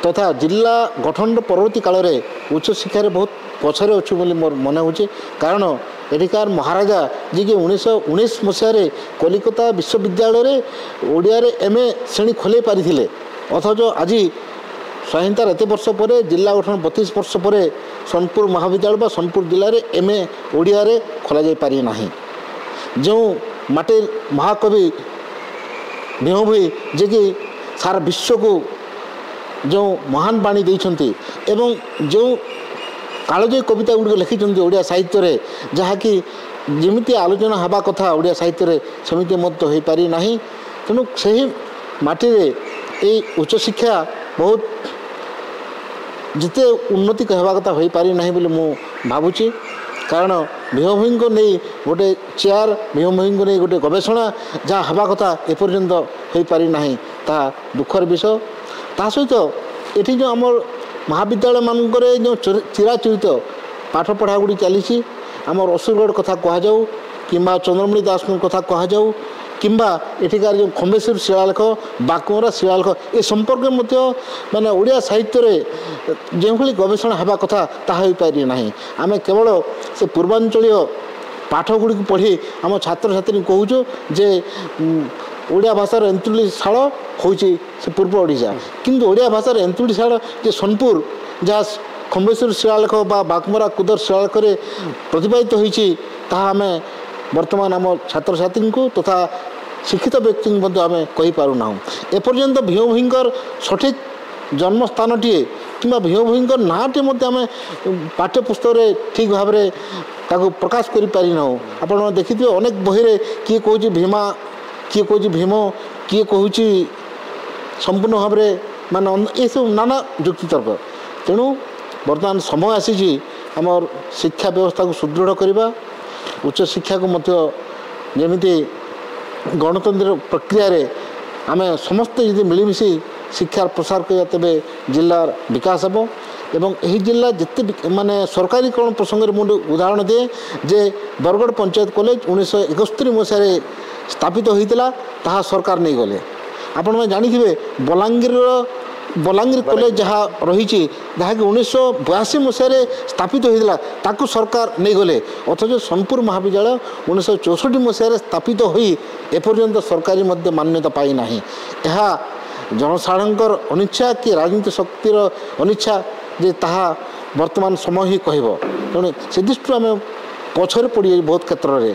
तथा जिला गठन परवर्ती काल में उच्च शिक्षार बहुत पछरे अच्छी मोर मन हो कारण एठिकार महाराजा जी कि 1919 मसीह कलिकता विश्वविद्यालय ओडिया एमए श्रेणी खोल पारी अथच आज स्वाधीनतार एत वर्ष पर जिला गठन 32 वर्ष पर सोनपुर महाविद्यालय सोनपुर जिले में एमए ओडिया खोल जा पारि ना जो माटी महाकवि भीम भोई जे कि सारा विश्व को जो महान बाणी देइछन्ति एवं जो कालजयी कविता गुड़ लिखिं ओडिया साहित्य रे जहाँकि जमिति आलोचना हवा कथा ओडिया साहित्य रे सेमिति मत हो पारि नाही तेणु सही माटी रे ए उच्च शिक्षा बहुत जिते उन्नति कहवा कथा हो पारि नाही बोली मु भावुची कारण भीम भोई को नहीं गोटे चेयर भीम भोई को नहीं गोटे गवेषणा जहाँ हवा कथा एपर्यंत हो पारि नाही ता दुखर विषय ता सहित एठी जो आम महाविद्यालय मानक जो चिराचरित पाठ पढ़ा गुड़ी चली आम असुरगढ़ कथा कहु कि चंद्रमणि दास कथा कहु किंबा एठिकार जो खम्बेश्वर शिलालेख बाकुमरा शिलालेख ए संपर्क माने ओडिया साहित्य रे जो भली गवेषणा हवा कथा ताहा हो पारि नाही आमे केवल से पूर्वांचलीय पाठ गुड़ी पढ़ी आम छात्र छात्री कहूँ जे ओडिया भाषार एंतुड़ीशाल हूँ से पूर्व ओडिशा किंतु ओडिया भाषार एंतुड़ीशाल जे सोनपुर जहाँ खम्बेश्वर शिलालेख बाकुमरा कुदर शिलालेख प्रतिपादित होती आम वर्तमान आम छात्र छात्री को तथा शिक्षित व्यक्ति आम कहीपना एपर्यंत भीम भोईंकर सठिक जन्मस्थानटीए कि भीम भोईंकर नाँटी आम पाठ्यपुस्तक ठीक भाव में प्रकाश कर पारि ना आपण देखिए अनेक बही किए कह भीमा किए कह भीम किए कहूँ संपूर्ण भाव मान ये सब नाना जुक्ति तर्क तेणु बर्तमान समय आसी आमर शिक्षा व्यवस्था को सुदृढ़ करवा उच्च शिक्षा को जमीती गणतंत्र प्रक्रिया रे आमे समस्त यदि मिलमिशि शिक्षार प्रसार करवा तेरे जिलार विकास हेबो एवं यही जिला जिते माने सरकारीकरण प्रसंग में मुझे उदाहरण दिए जे बरगढ़ पंचायत कॉलेज 1971 मसीह स्थापित होता ताहा सरकार नहीं गले आपण में जानी बलांगीर कॉलेज जहाँ रही जहाँकि 1982 मसीह स्थापित होता ताकू सरकार नहीं गले अथच सोनपुर महाविद्यालय 1964 मसीह स्थापित हो एपर्यंत सरकारी मध्य मान्यता पाई ना यह जनसाधारण अनिच्छा कि राजनीति शक्तिर अनिच्छा जे ताहा वर्तमान समय ही कहब तेणु से दृष्टि आम पछरे पड़ बहुत क्षेत्र में।